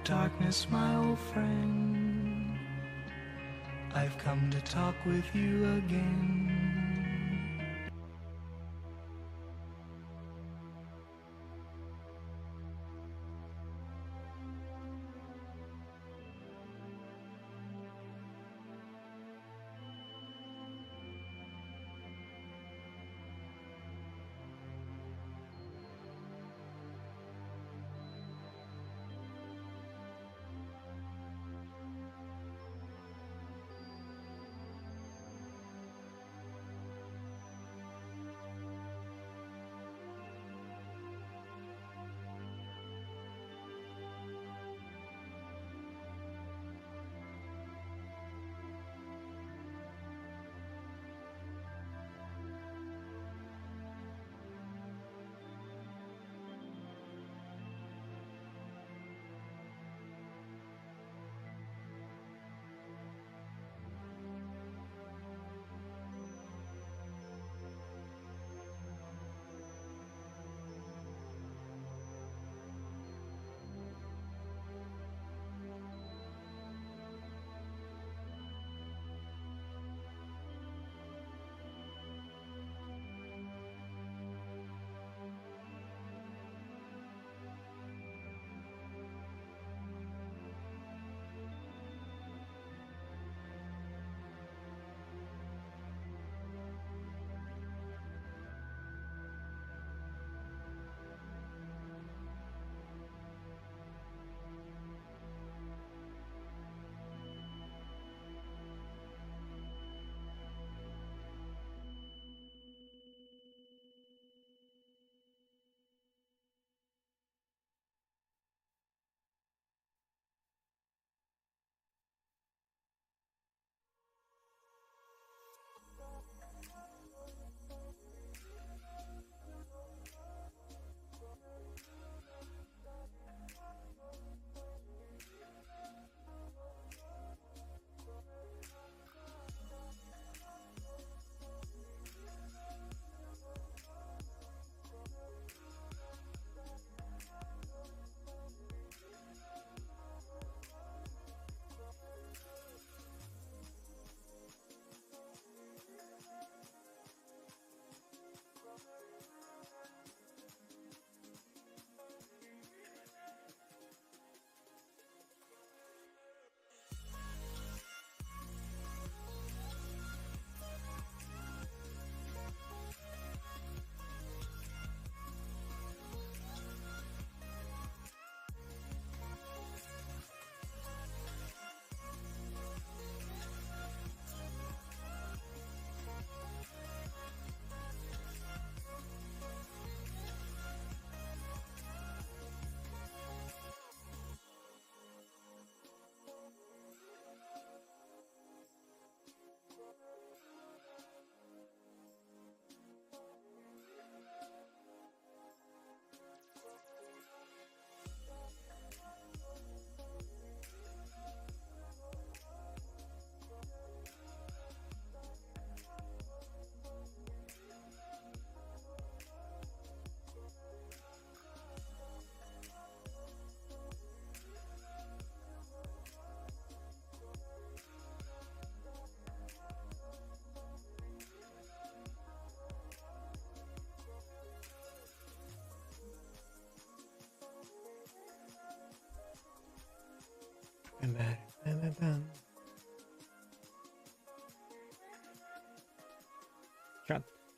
Darkness, my old friend, I've come to talk with you again.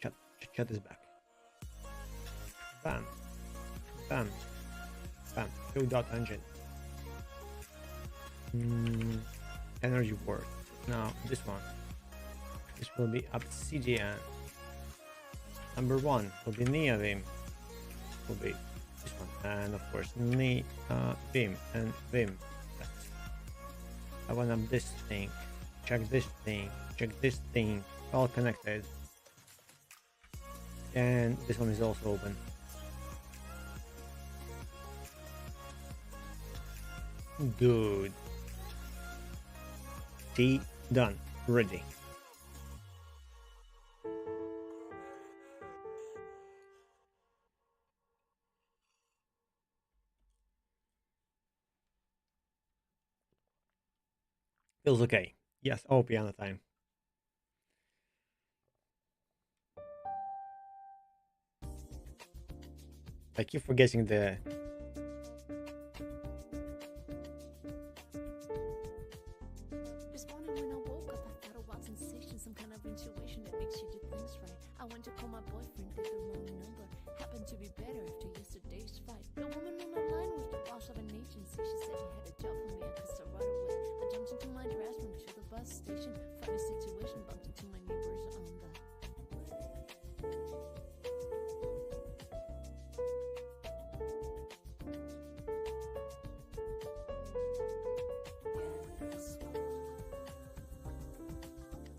Chat, chat is back. Bam, bam, bam. Show dot engine. Energy word. Now this one. This will be Obsidian. Number 1 will be Neavim. Will be this one, and of course Vim and Vim. I want up this thing. Check this thing. Check this thing. All connected. And this one is also open. Good. See, done. Ready. Feels okay. Yes. Oh, piano time. I keep forgetting the. This morning when I woke up, I thought a wild sensation, some kind of intuition that makes you do things right. I went to call my boyfriend, did the wrong number. Happened to be better after yesterday's fight. The woman on the line was the boss of an agency. She said she had a job for me, I kissed her right away. I jumped into my dress, went to the bus station. Funny situation, bumped into my neighbors on the.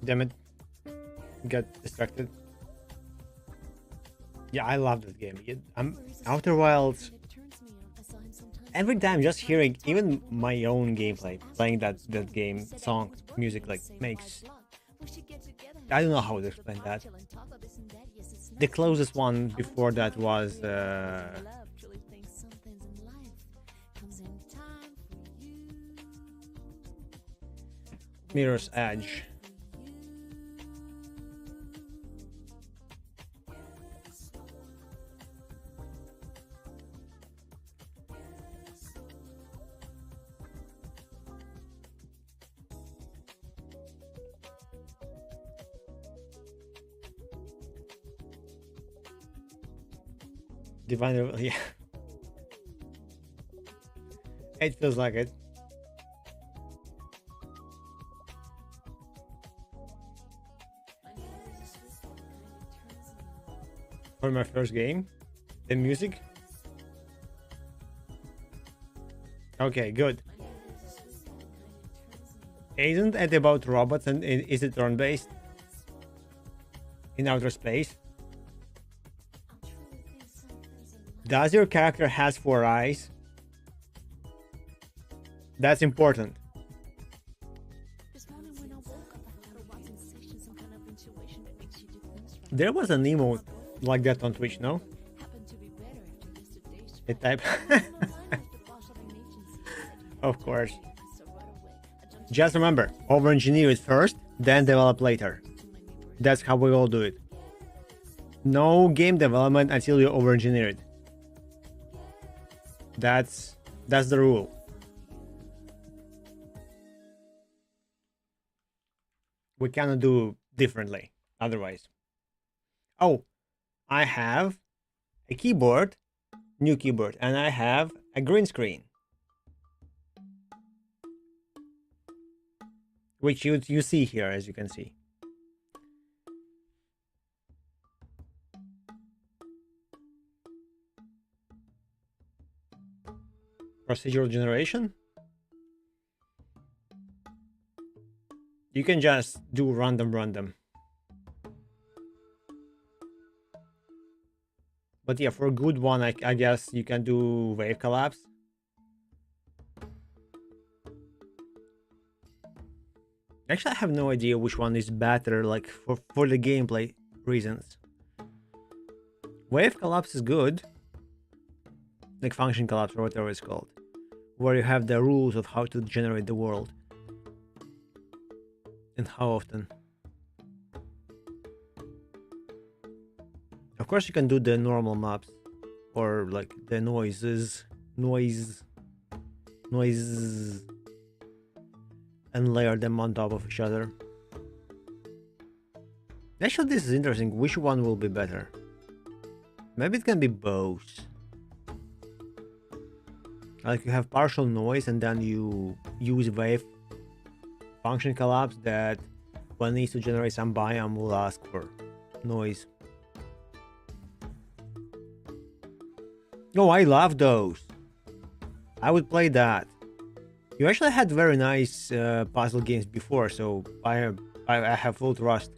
Damn it. Got distracted. Yeah, I love that game. Outer Wilds. Every time just hearing even my own gameplay, playing that game, song, music, like makes. I don't know how to explain that. The closest one before that was Mirror's Edge. Divine, yeah. It feels like it. For my first game, the music. Okay, good. Isn't it about robots and is it turn-based? In outer space? Does your character has 4 eyes? That's important. There was an emote like that on Twitch, no? A type. Of course. Just remember, over-engineer it first, then develop later. That's how we all do it. No game development until you over-engineer it. That's the rule. We cannot do differently otherwise. Oh, I have a keyboard, new keyboard, and I have a green screen, which you see here, as you can see. Procedural generation. You can just do random. But yeah, for a good one, I guess you can do wave collapse. Actually, I have no idea which one is better, like for the gameplay reasons. Wave collapse is good, like function collapse or whatever it's called, where you have the rules of how to generate the world and how often. Of course, you can do the normal maps or like the noise, and layer them on top of each other. Actually, this is interesting. Which one will be better? Maybe it can be both. Like you have partial noise and then you use wave function collapse that when it needs to generate some biome will ask for noise. Oh, I love those. I would play that. You actually had very nice puzzle games before, so I have full trust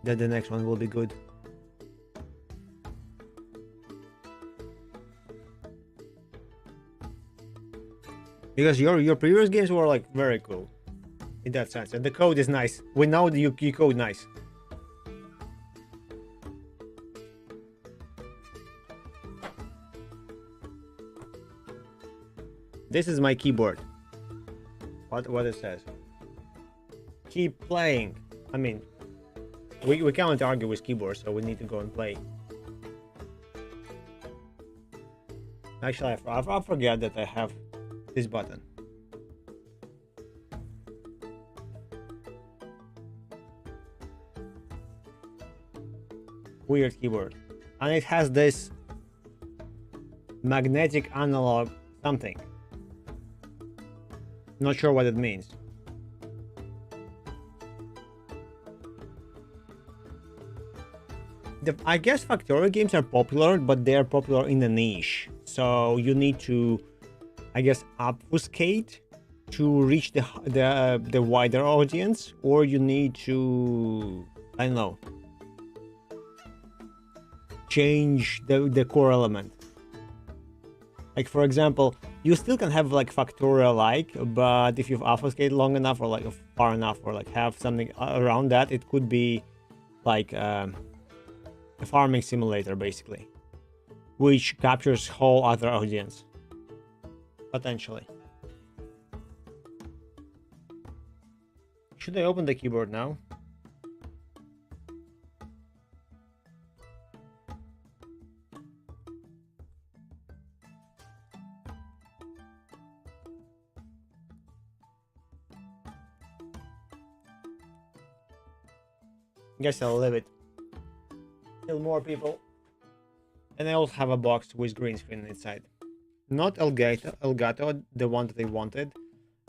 that the next one will be good. Because your previous games were like very cool in that sense, and the code is nice. We know that you code nice. This is my keyboard. what it says. Keep playing. I mean, we can't argue with keyboard, so we need to go and play. Actually, I forget that I have this button. Weird keyboard, and it has this magnetic analog something. Not sure what it means. I guess Factorio games are popular, but they are popular in a niche. So you need to, I guess, obfuscate to reach the wider audience, or you need to, I don't know, change the core element. Like, for example, you still can have like Factorio-like, but if you've obfuscated long enough, or like far enough, or like have something around that, it could be like a farming simulator, basically, which captures whole other audience, potentially. Should I open the keyboard now? Guess I'll leave it till more people. And I also have a box with green screen inside. Not Elgato, the one that I wanted,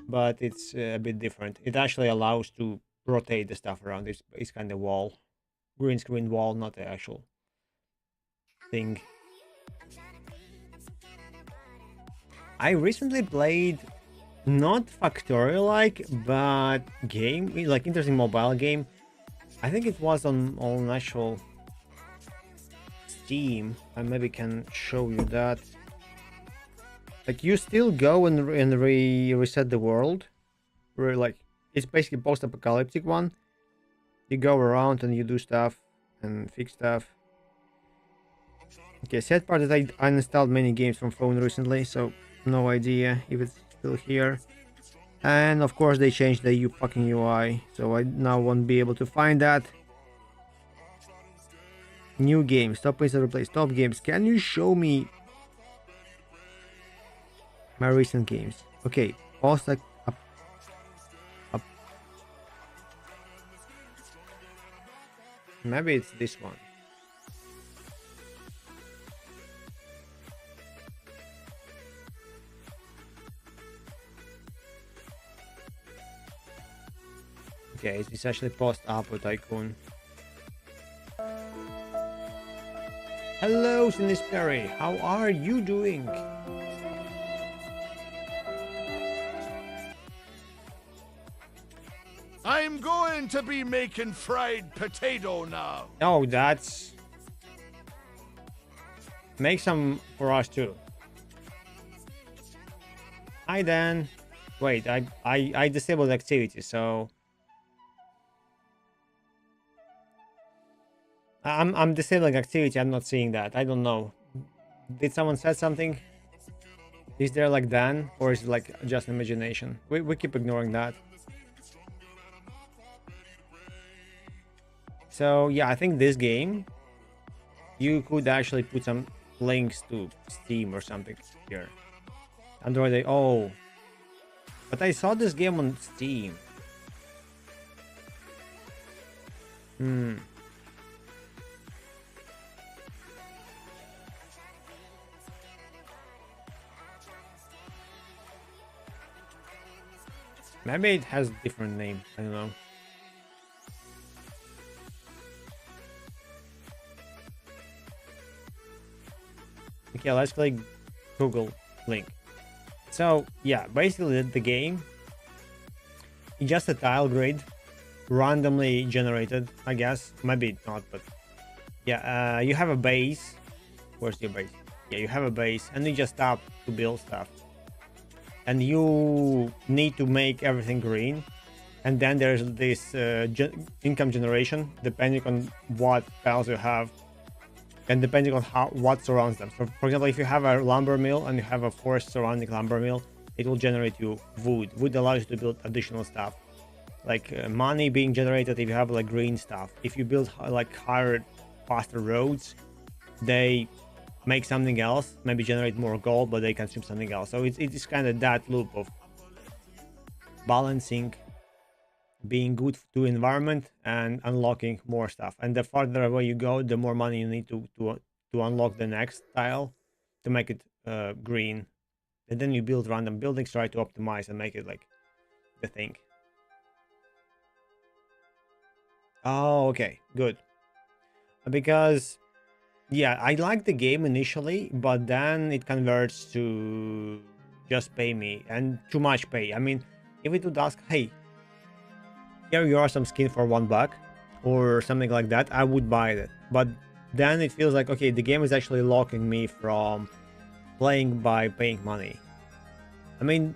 but it's a bit different. It actually allows to rotate the stuff around. It's kind of wall, green screen wall, not the actual thing. I recently played not Factorio-like, but game, like interesting mobile game. I think it was on actual Steam. I maybe can show you that. Like, you still go and reset the world. Where, like, it's basically post-apocalyptic one. You go around and you do stuff and fix stuff. Okay, sad part is I uninstalled many games from phone recently, so no idea if it's still here. And of course they changed the fucking UI, so I now won't be able to find that. New games, stop, install, replace, top games. Can you show me my recent games? Okay, pause like up. Maybe it's this one. Okay, it's actually post-Apo Tycoon. Hello, Sinisperry, how are you doing? I'm going to be making fried potato now. Oh, that's... Make some for us too. Hi, Dan. Wait, I disabled activity, so... I'm disabling activity, I'm not seeing that. I don't know. Did someone say something? Is there like Dan? Or is it like just imagination? We keep ignoring that. So yeah, I think this game, you could actually put some links to Steam or something here. Android, oh. But I saw this game on Steam. Maybe it has a different name, I don't know. Okay, let's click Google link. So yeah, basically the game is just a tile grid, randomly generated, I guess. Maybe not, but yeah, you have a base. Where's your base? Yeah, you have a base, and you just tap to build stuff. And you need to make everything green, and then there's this income generation depending on what tiles you have and depending on what surrounds them. So for example, if you have a lumber mill and you have a forest surrounding lumber mill, it will generate you wood. Wood allows you to build additional stuff, like money being generated if you have like green stuff. If you build like higher, faster roads, they make something else, maybe generate more gold, but they consume something else. So it's kind of that loop of balancing, being good to environment and unlocking more stuff. And the farther away you go, the more money you need to unlock the next tile to make it green. And then you build random buildings, try to optimize and make it like the thing. Oh, okay, good. Because yeah, I like the game initially, but then it converts to just pay me, and too much pay. I mean, if it would ask, hey, here you are, some skin for $1 or something like that, I would buy it. But then it feels like, okay, the game is actually locking me from playing by paying money. I mean,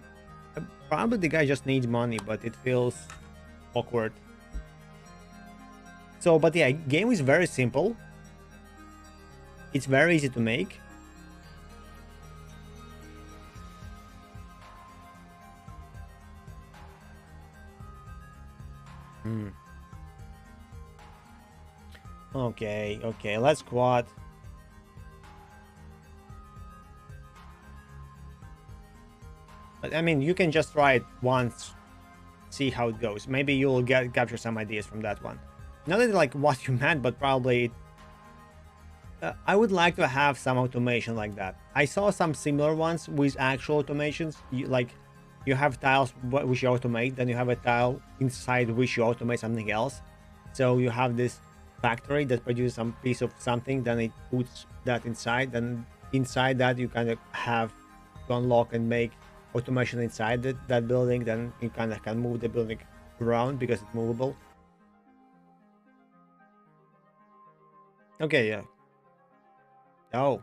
probably the guy just needs money, but it feels awkward. So, but yeah, game is very simple. It's very easy to make. Okay, let's squat. But I mean, you can just try it once, see how it goes. Maybe you'll capture some ideas from that one. Not that like what you meant, but probably I would like to have some automation like that. I saw some similar ones with actual automations. You have tiles which you automate, then you have a tile inside which you automate something else. So you have this factory that produces some piece of something, then it puts that inside, then inside that you kind of have to unlock and make automation inside that building. Then you kind of can move the building around because it's movable. Okay, yeah. Oh,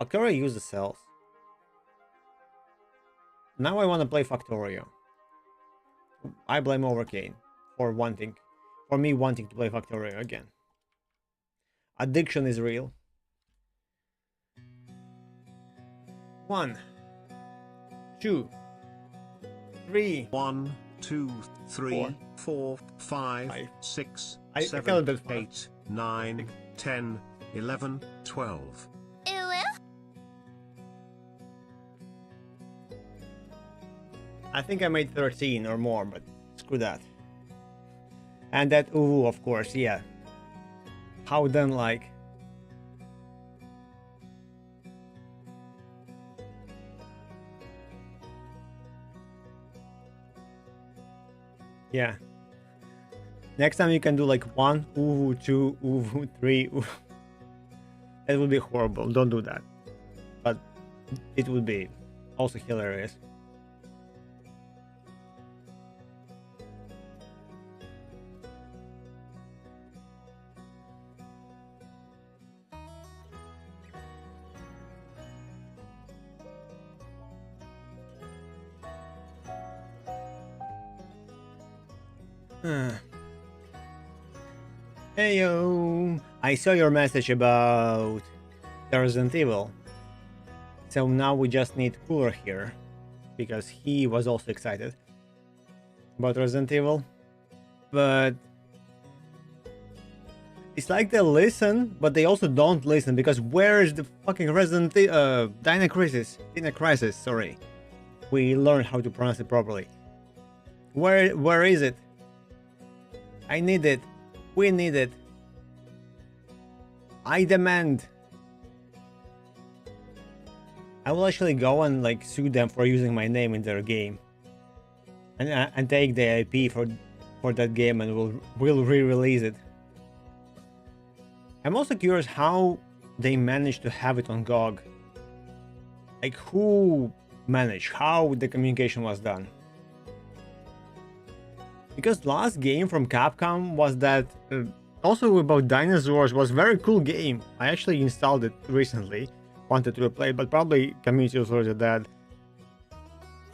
Factorio uses cells. Now I want to play Factorio. I blame Overcane for me wanting to play Factorio again. Addiction is real. 1, 2, 3. 1, 2, 3, 4, 5, 6, I 7, 8, 9, 10, 11, 12. I think I made 13 or more, but screw that. And that ooh, of course, yeah. How then, like? Yeah. Next time you can do like 1 ooh, 2 ooh, 3 ooh. That would be horrible. Don't do that. But it would be also hilarious. Heyo, I saw your message about Resident Evil. So now we just need Cooler here, because he was also excited about Resident Evil. But it's like they listen, but they also don't listen, because where is the fucking Dino Crisis, sorry. We learned how to pronounce it properly. Where is it? I need it. We need it. I demand. I will actually go and like sue them for using my name in their game, and take the IP for that game, and we'll re-release it. I'm also curious how they managed to have it on GOG. Like, who managed? How the communication was done? Because last game from Capcom was that also about dinosaurs, was very cool game. I actually installed it recently, wanted to play it, but probably community was already dead.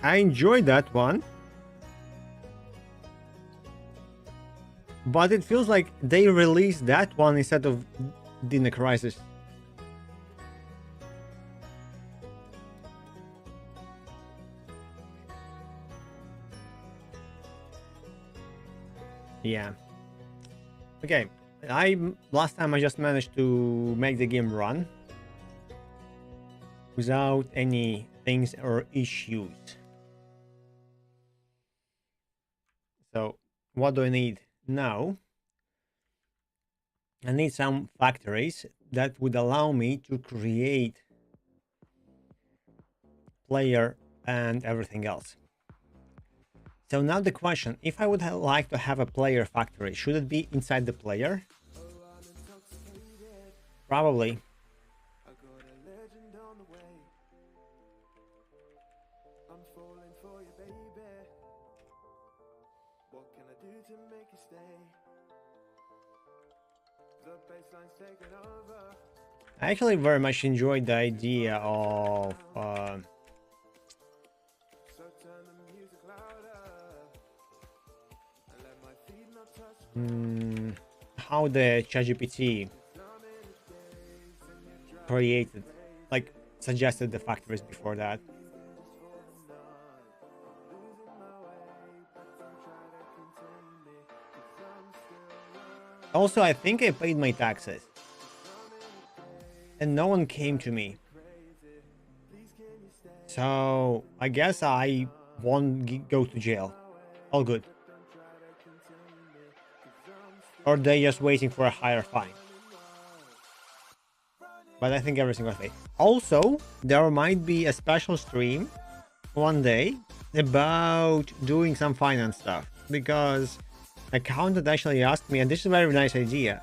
I enjoyed that one, but it feels like they released that one instead of Dino Crisis. Yeah. Okay. Last time I just managed to make the game run without any things or issues. So what do I need now? I need some factories that would allow me to create player and everything else. So now the question, if I would like to have a player factory, should it be inside the player? Probably. I actually very much enjoyed the idea of how the ChatGPT created, like suggested the factories before that. Also, I think I paid my taxes and no one came to me. So I guess I won't go to jail. All good. Or they just waiting for a higher fine. But I think everything was fake. Also, there might be a special stream one day about doing some finance stuff, because accountant actually asked me, and this is a very nice idea.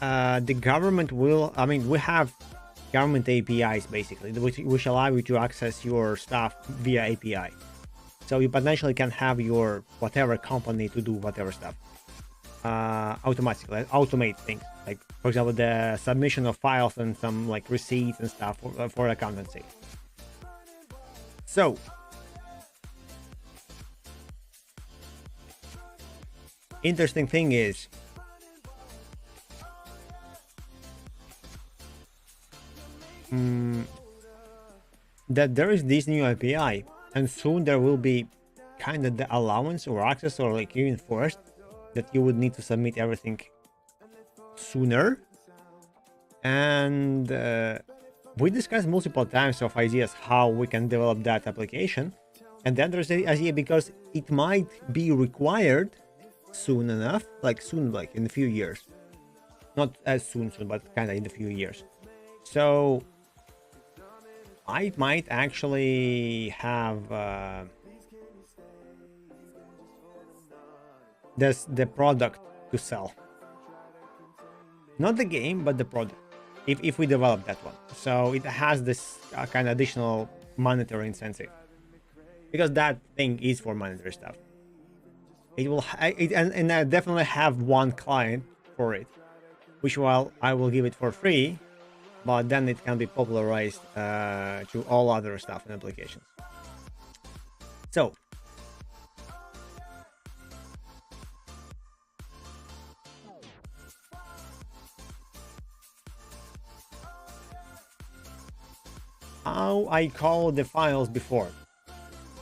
The government will, I mean, we have government APIs basically, which allow you to access your stuff via API. So you potentially can have your whatever company to do whatever stuff automatically, automate things. Like, for example, the submission of files and some like receipts and stuff for accountancy. So interesting thing is that there is this new API, and soon there will be kind of the allowance or access or like even forced that you would need to submit everything sooner. And we discussed multiple times of ideas how we can develop that application, and then there's the idea because it might be required soon enough, like soon, like in a few years, not as soon, but kind of in a few years. So I might actually have the product to sell, not the game but the product, if we develop that one. So it has this kind of additional monetary incentive, because that thing is for monetary stuff. It will and I definitely have one client for it, which while I will give it for free, but then it can be popularized to all other stuff and applications. So how I called the files before,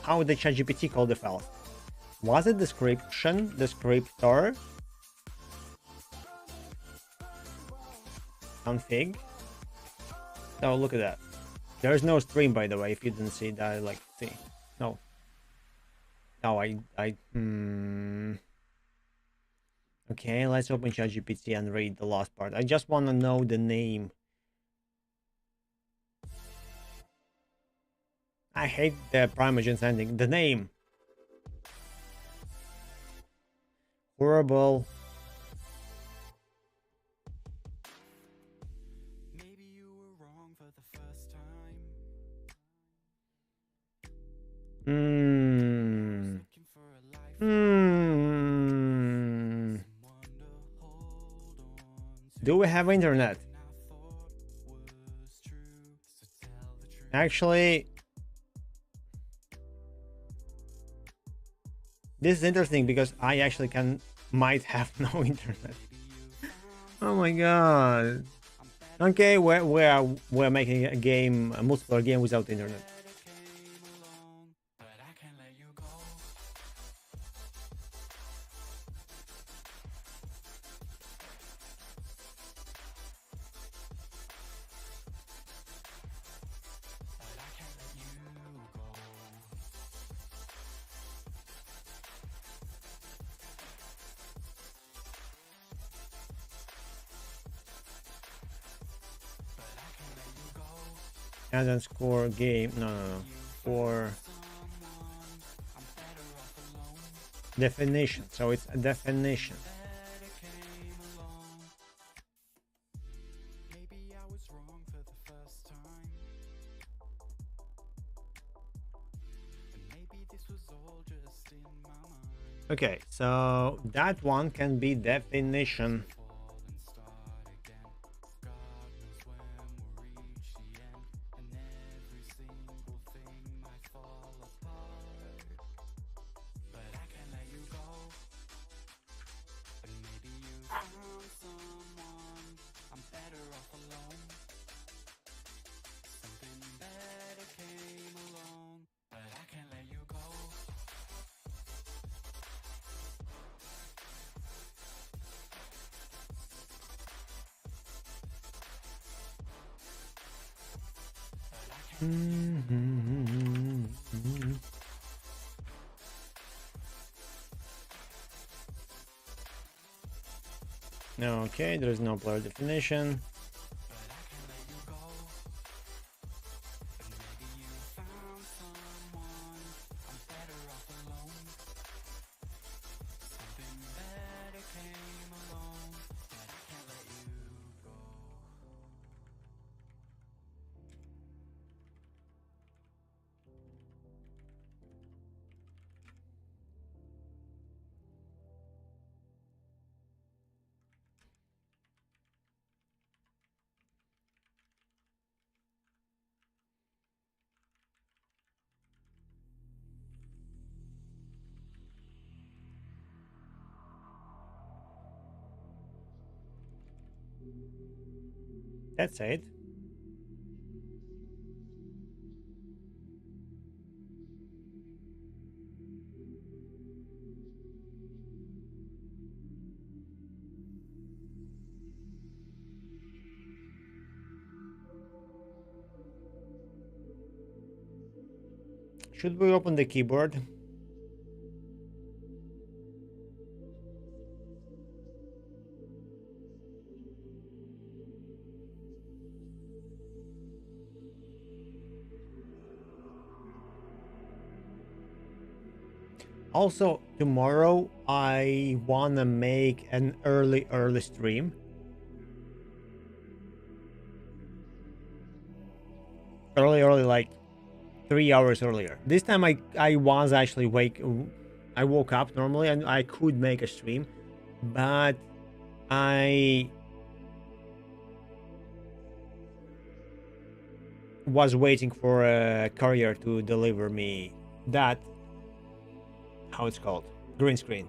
how the ChatGPT called the files. Was it description, descriptor, config? Oh, look at that. There's no stream, by the way, if you didn't see that. Like, see, no. No, Okay, let's open ChatGPT and read the last part. I just want to know the name. I hate the Primogen's ending. The name. Horrible. Maybe you were wrong for the first time. Looking for a life. Someone to hold on to. Do we have internet? I thought was true. So tell the truth. Actually, this is interesting because I actually might have no internet. Oh my god. Okay, we're making a game, a multiplayer game without internet. But I can't let you go. Hasn't score game. No, no, no. For definition. So it's a definition. Maybe I was wrong for the first time. And maybe this was all just in my mind. Okay, so that one can be definition. Fall and start again. God knows when we'll reach the end. And every single thing might fall apart. But I can't let you go. And maybe you found someone. I'm better off alone. Something better came along. But I can't let you go. Okay, there is no blur definition. But I can't let you go. And maybe you found someone. I'm better off alone. Something better came along. But I can't let you go. That's it. Should we open the keyboard? Also, tomorrow I wanna make an early stream. Early, like 3 hours earlier. This time I was actually I woke up normally and I could make a stream, but I was waiting for a courier to deliver me that, how it's called, green screen.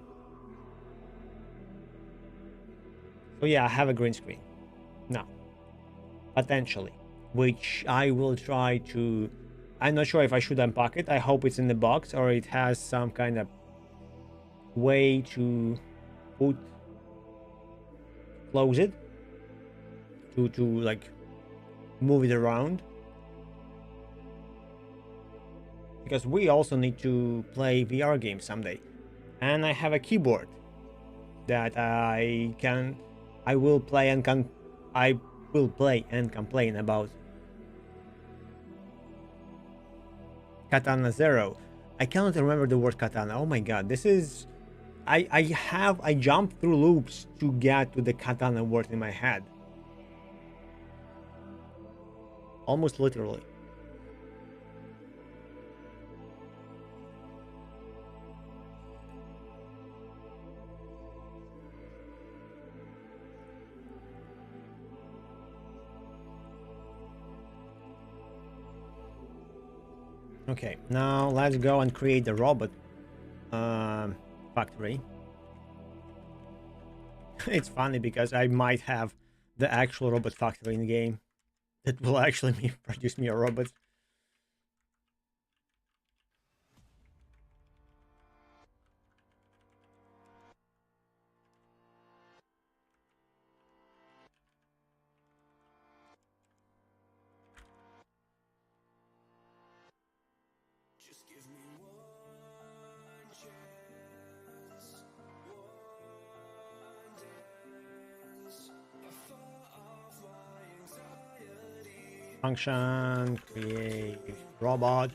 So yeah, I have a green screen now, potentially, which I will try to. I'm not sure if I should unpack it. I hope it's in the box or it has some kind of way to close it, to like move it around, because we also need to play VR games someday, and I have a keyboard that I will play and complain about. Katana Zero. I cannot remember the word katana. Oh my god, this is. I jump through loops to get to the katana word in my head. Almost literally. Okay, now let's go and create the robot factory. It's funny because I might have the actual robot factory in the game that will actually produce me a robot. function, create robot,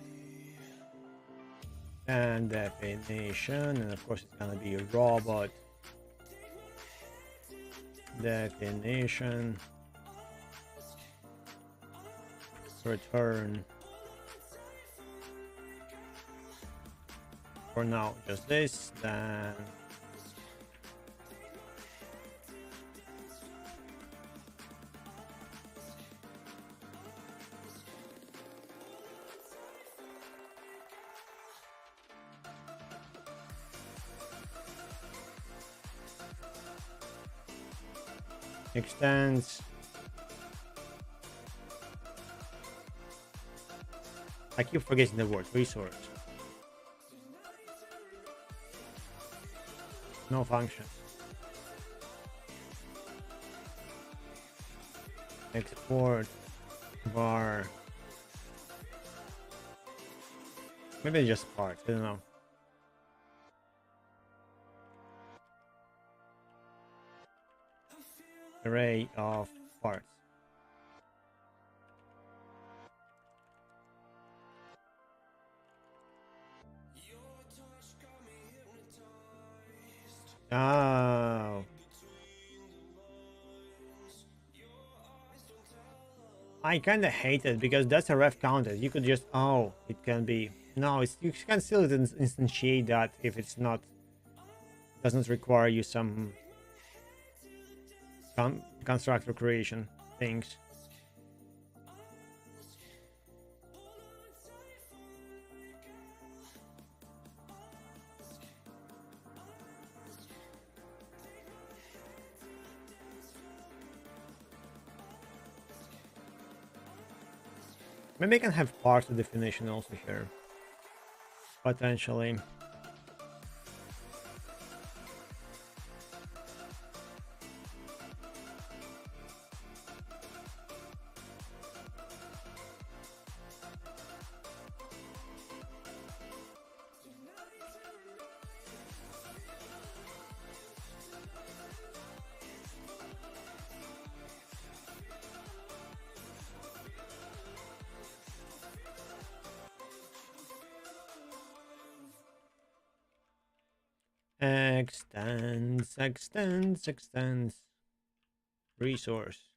and definition, and of course it's gonna be a robot definition, return. For now, just this, then extends. I keep forgetting the word resource. No function. Export var. Maybe just parts, I don't know. Array of parts. Oh. I kind of hate it because that's a ref counter. You could just, oh, it can be, no, it's, you can still instantiate that if it's not, doesn't require you some constructor creation things. Maybe I can have parts of definition also here, potentially. Extends resource.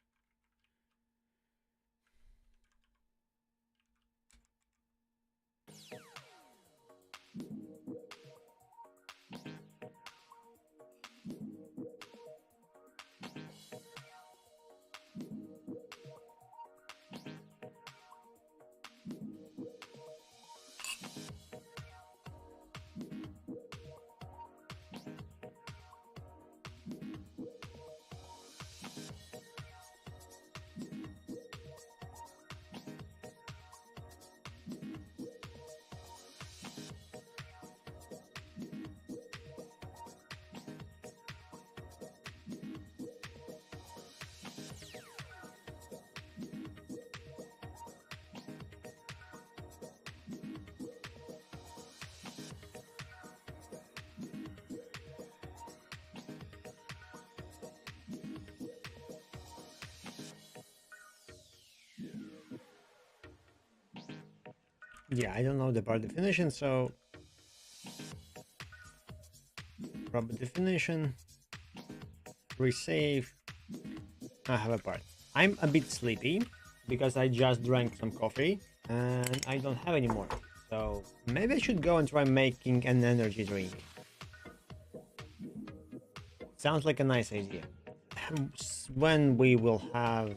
Yeah, I don't know the part definition, so proper definition, resave. I have a part. I'm a bit sleepy because I just drank some coffee and I don't have any more. So maybe I should go and try making an energy drink. Sounds like a nice idea. When we will have